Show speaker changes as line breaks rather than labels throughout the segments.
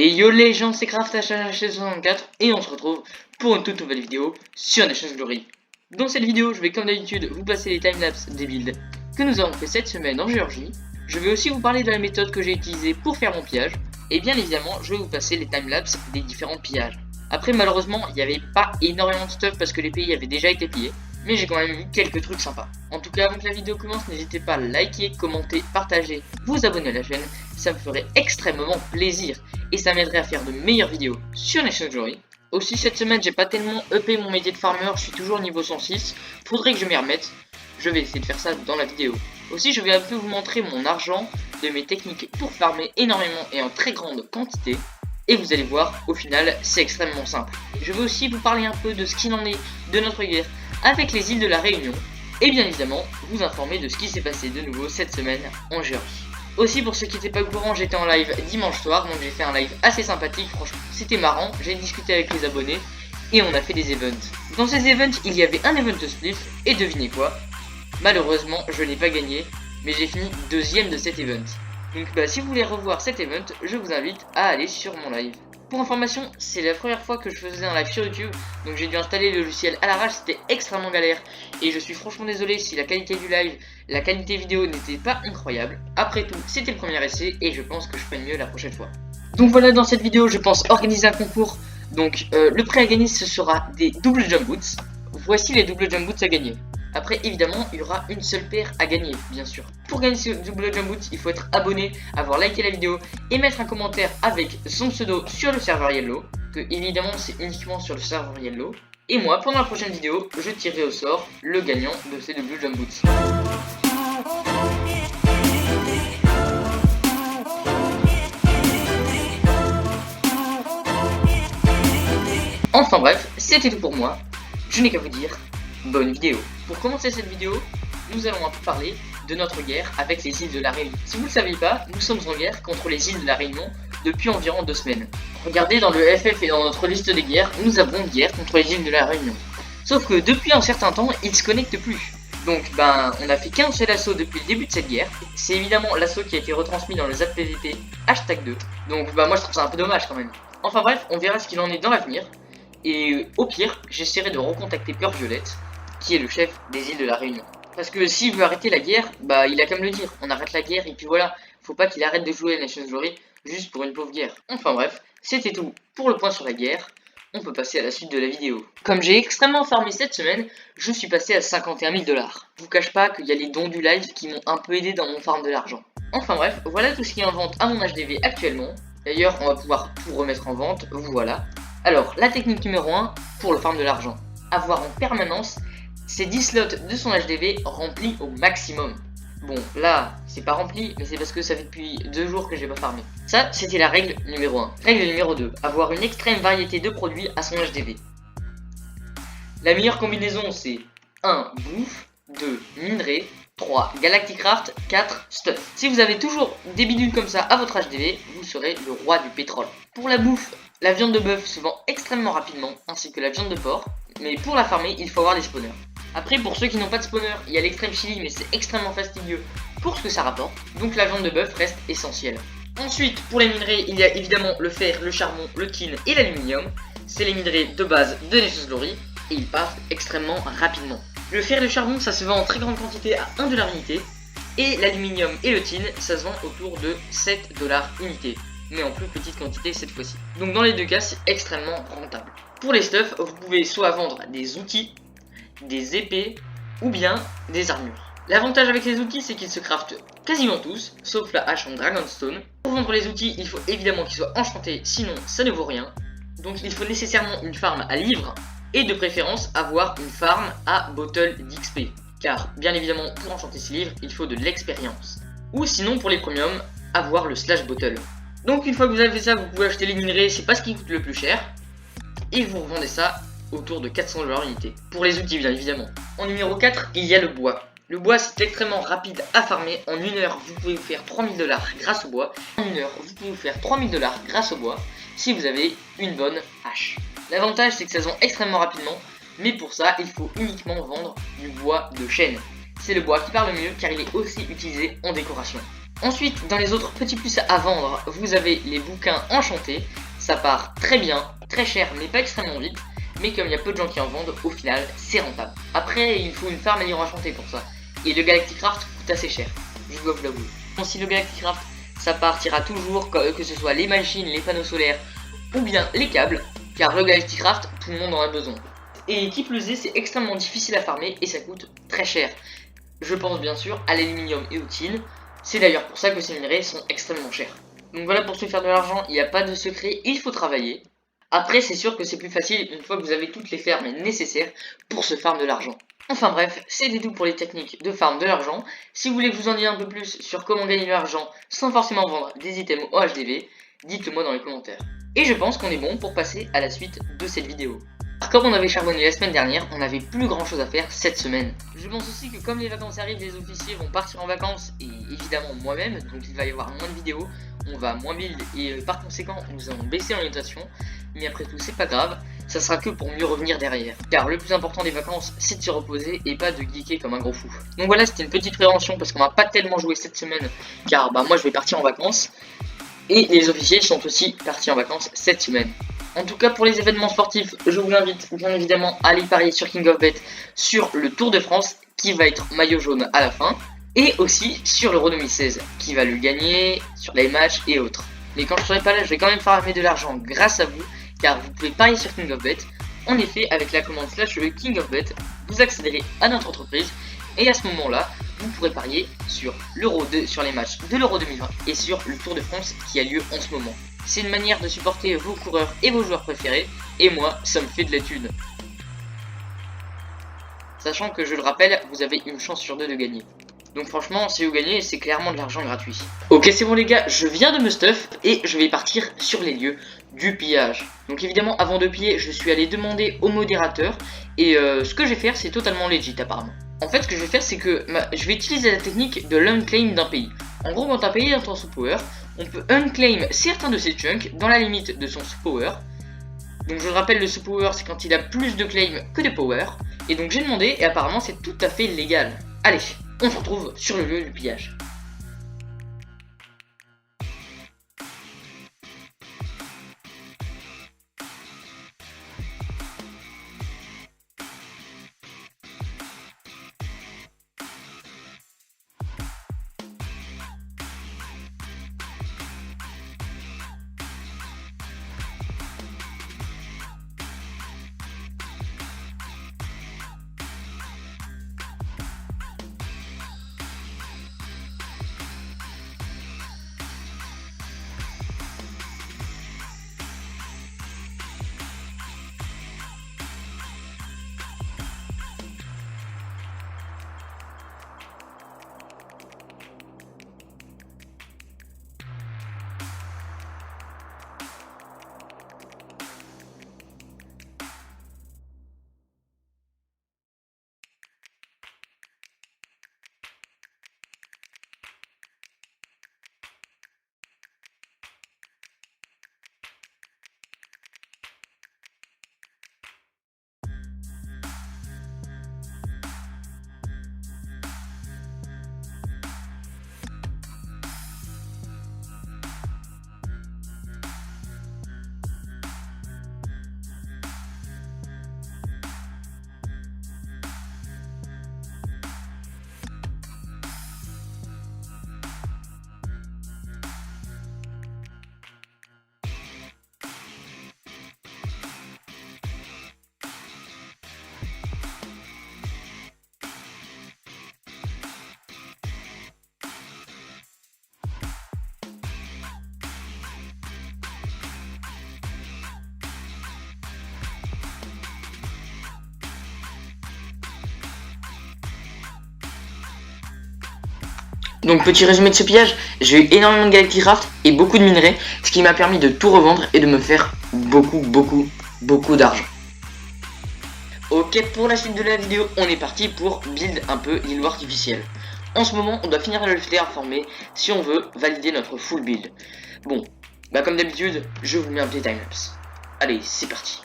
Et yo les gens, c'est Craft HH64 et on se retrouve pour une toute nouvelle vidéo sur Nations Glory. Dans cette vidéo, je vais comme d'habitude vous passer les timelapses des builds que nous avons fait cette semaine en Géorgie. Je vais aussi vous parler de la méthode que j'ai utilisée pour faire mon pillage. Et bien évidemment, je vais vous passer les timelapses des différents pillages. Après malheureusement, il n'y avait pas énormément de stuff parce que les pays avaient déjà été pillés. Mais j'ai quand même vu quelques trucs sympas. En tout cas, avant que la vidéo commence, n'hésitez pas à liker, commenter, partager, vous abonner à la chaîne. Ça me ferait extrêmement plaisir et ça m'aiderait à faire de meilleures vidéos sur Nations Glory. Aussi cette semaine, j'ai pas tellement upé mon métier de farmer, je suis toujours niveau 106. Faudrait que je m'y remette. Je vais essayer de faire ça dans la vidéo. Aussi, je vais un peu vous montrer mon argent, de mes techniques pour farmer énormément et en très grande quantité. Et vous allez voir, au final, c'est extrêmement simple. Je vais aussi vous parler un peu de ce qu'il en est de notre guerre avec les îles de la Réunion. Et bien évidemment, vous informer de ce qui s'est passé de nouveau cette semaine en Géorgie. Aussi, pour ceux qui n'étaient pas au courant, j'étais en live dimanche soir, donc j'ai fait un live assez sympathique, franchement, c'était marrant. J'ai discuté avec les abonnés et on a fait des events. Dans ces events, il y avait un event de split, et devinez quoi? Malheureusement, je n'ai pas gagné, mais j'ai fini deuxième de cet event. Donc si vous voulez revoir cet event, je vous invite à aller sur mon live. Pour information, c'est la première fois que je faisais un live sur YouTube, donc j'ai dû installer le logiciel à l'arrache, c'était extrêmement galère. Et je suis franchement désolé si la qualité du live, la qualité vidéo n'était pas incroyable. Après tout, c'était le premier essai et je pense que je ferai mieux la prochaine fois. Donc voilà, dans cette vidéo, je pense organiser un concours. Donc le prix à gagner, ce sera des doubles jump boots. Voici les doubles jump boots à gagner. Après, évidemment, il y aura une seule paire à gagner, bien sûr. Pour gagner ce double jump boot, il faut être abonné, avoir liké la vidéo et mettre un commentaire avec son pseudo sur le serveur Yellow. Que évidemment, c'est uniquement sur le serveur Yellow. Et moi, pendant la prochaine vidéo, je tirerai au sort le gagnant de ces double jump boots. Enfin bref, c'était tout pour moi. Je n'ai qu'à vous dire, bonne vidéo. Pour commencer cette vidéo, nous allons un peu parler de notre guerre avec les îles de la Réunion. Si vous ne le saviez pas, nous sommes en guerre contre les îles de la Réunion depuis environ 2 semaines. Regardez dans le FF et dans notre liste des guerres, nous avons une guerre contre les îles de la Réunion. Sauf que depuis un certain temps, ils ne se connectent plus. Donc on a fait qu'un seul assaut depuis le début de cette guerre. C'est évidemment l'assaut qui a été retransmis dans le Zap PVP #2. Donc moi je trouve ça un peu dommage quand même. Enfin bref, on verra ce qu'il en est dans l'avenir. Et au pire, j'essaierai de recontacter Peur Violette, qui est le chef des îles de la Réunion. Parce que s'il veut arrêter la guerre, il a qu'à me le dire. On arrête la guerre et puis voilà. Faut pas qu'il arrête de jouer à Nations Glory juste pour une pauvre guerre. Enfin bref, c'était tout pour le point sur la guerre. On peut passer à la suite de la vidéo. Comme j'ai extrêmement farmé cette semaine, je suis passé à 51 000 $. Je vous cache pas qu'il y a les dons du live qui m'ont un peu aidé dans mon farm de l'argent. Enfin bref, voilà tout ce qui est en vente à mon HDV actuellement. D'ailleurs, on va pouvoir tout remettre en vente, voilà. Alors, la technique numéro 1 pour le farm de l'argent. Avoir en permanence ces 10 slots de son HDV remplis au maximum. Bon, là, c'est pas rempli, mais c'est parce que ça fait depuis 2 jours que j'ai pas farmé. Ça, c'était la règle numéro 1. Règle numéro 2, avoir une extrême variété de produits à son HDV. La meilleure combinaison, c'est 1. Bouffe, 2. Minerai, 3. Galactic Craft, 4. Stuff. Si vous avez toujours des bidules comme ça à votre HDV, vous serez le roi du pétrole. Pour la bouffe, la viande de bœuf se vend extrêmement rapidement, ainsi que la viande de porc, mais pour la farmer, il faut avoir des spawners. Après, pour ceux qui n'ont pas de spawner, il y a l'extrême chili, mais c'est extrêmement fastidieux pour ce que ça rapporte, donc la viande de bœuf reste essentielle. Ensuite, pour les minerais, il y a évidemment le fer, le charbon, le tin et l'aluminium. C'est les minerais de base de Nations Glory, et ils partent extrêmement rapidement. Le fer et le charbon, ça se vend en très grande quantité à 1 $ unité, et l'aluminium et le tin, ça se vend autour de 7 $ unité. Mais en plus petite quantité cette fois-ci. Donc dans les deux cas, c'est extrêmement rentable. Pour les stuffs, vous pouvez soit vendre des outils, des épées, ou bien des armures. L'avantage avec les outils, c'est qu'ils se craftent quasiment tous, sauf la hache en Dragonstone. Pour vendre les outils, il faut évidemment qu'ils soient enchantés, sinon ça ne vaut rien. Donc il faut nécessairement une farm à livres, et de préférence avoir une farm à bottle d'XP. Car bien évidemment, pour enchanter ces livres, il faut de l'expérience. Ou sinon pour les premiums, avoir le slash bottle. Donc une fois que vous avez fait ça, vous pouvez acheter les minerais, c'est pas ce qui coûte le plus cher. Et vous revendez ça autour de 400 $ unité. Pour les outils bien évidemment. En numéro 4, il y a le bois. Le bois c'est extrêmement rapide à farmer. En 1 heure, vous pouvez vous faire 3000 $ grâce au bois. En 1 heure, vous pouvez vous faire 3000 $ grâce au bois si vous avez une bonne hache. L'avantage c'est que ça se vend extrêmement rapidement. Mais pour ça, il faut uniquement vendre du bois de chêne. C'est le bois qui part le mieux car il est aussi utilisé en décoration. Ensuite, dans les autres petits plus à vendre, vous avez les bouquins enchantés. Ça part très bien, très cher, mais pas extrêmement vite. Mais comme il y a peu de gens qui en vendent, au final, c'est rentable. Après, il faut une farm à livre enchanté pour ça. Et le Galacticraft coûte assez cher, je dois vous l'avouer. Bon, si le Galacticraft, ça partira toujours, que ce soit les machines, les panneaux solaires, ou bien les câbles, car le Galacticraft, tout le monde en a besoin. Et qui plus est, c'est extrêmement difficile à farmer et ça coûte très cher. Je pense bien sûr à l'aluminium et au tin. C'est d'ailleurs pour ça que ces minerais sont extrêmement chers. Donc voilà, pour se faire de l'argent, il n'y a pas de secret, il faut travailler. Après, c'est sûr que c'est plus facile une fois que vous avez toutes les fermes nécessaires pour se farm de l'argent. Enfin bref, c'était tout pour les techniques de farm de l'argent. Si vous voulez que je vous en dise un peu plus sur comment gagner de l'argent sans forcément vendre des items au HDV, dites-le moi dans les commentaires. Et je pense qu'on est bon pour passer à la suite de cette vidéo. Comme on avait charbonné la semaine dernière, on n'avait plus grand chose à faire cette semaine. Je pense aussi que comme les vacances arrivent, les officiers vont partir en vacances et évidemment moi-même, donc il va y avoir moins de vidéos, on va moins build et par conséquent nous allons baisser en notation. Mais après tout c'est pas grave, ça sera que pour mieux revenir derrière. Car le plus important des vacances c'est de se reposer et pas de geeker comme un gros fou. Donc voilà, c'était une petite prévention parce qu'on va pas tellement jouer cette semaine car moi je vais partir en vacances. Et les officiers sont aussi partis en vacances cette semaine. En tout cas pour les événements sportifs, je vous invite bien évidemment à aller parier sur King of Bet sur le Tour de France qui va être maillot jaune à la fin. Et aussi sur l'Euro 2016 qui va le gagner, sur les matchs et autres. Mais quand je serai pas là, je vais quand même farmer de l'argent grâce à vous, car vous pouvez parier sur King of Bet. En effet, avec la commande / King of Bet, vous accéderez à notre entreprise et à ce moment-là, vous pourrez parier sur sur les matchs de l'Euro 2020 et sur le Tour de France qui a lieu en ce moment. C'est une manière de supporter vos coureurs et vos joueurs préférés, et moi, ça me fait de la thune. Sachant que, je le rappelle, vous avez une chance sur 2 de gagner. Donc franchement, si vous gagnez, c'est clairement de l'argent gratuit. Ok, c'est bon les gars, je viens de me stuff et je vais partir sur les lieux du pillage. Donc évidemment, avant de piller, je suis allé demander au modérateur et ce que je vais faire, c'est totalement legit apparemment. En fait, ce que je vais faire, c'est que je vais utiliser la technique de l'unclaim d'un pays. En gros, quand un pays est en sous-power, on peut unclaim certains de ses chunks dans la limite de son sous-power. Donc je rappelle, le sous-power, c'est quand il a plus de claim que de power. Et donc j'ai demandé et apparemment c'est tout à fait légal. Allez, on se retrouve sur le lieu du pillage. Donc petit résumé de ce pillage, j'ai eu énormément de Galacticraft et beaucoup de minerais, ce qui m'a permis de tout revendre et de me faire beaucoup d'argent. Ok, pour la suite de la vidéo, on est parti pour build un peu l'îlot artificiel. En ce moment, on doit finir de le terraformer si on veut valider notre full build. Bon, comme d'habitude, je vous mets un petit timelapse. Allez, c'est parti.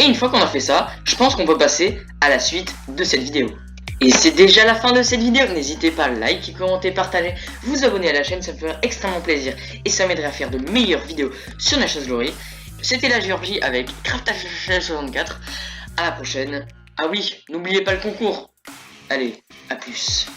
Et une fois qu'on a fait ça, je pense qu'on peut passer à la suite de cette vidéo. Et c'est déjà la fin de cette vidéo, n'hésitez pas à liker, commenter, partager, vous abonner à la chaîne, ça me ferait extrêmement plaisir et ça m'aiderait à faire de meilleures vidéos sur Nations Glory. C'était la Géorgie avec Craftage64, à la prochaine. Ah oui, n'oubliez pas le concours. Allez, à plus.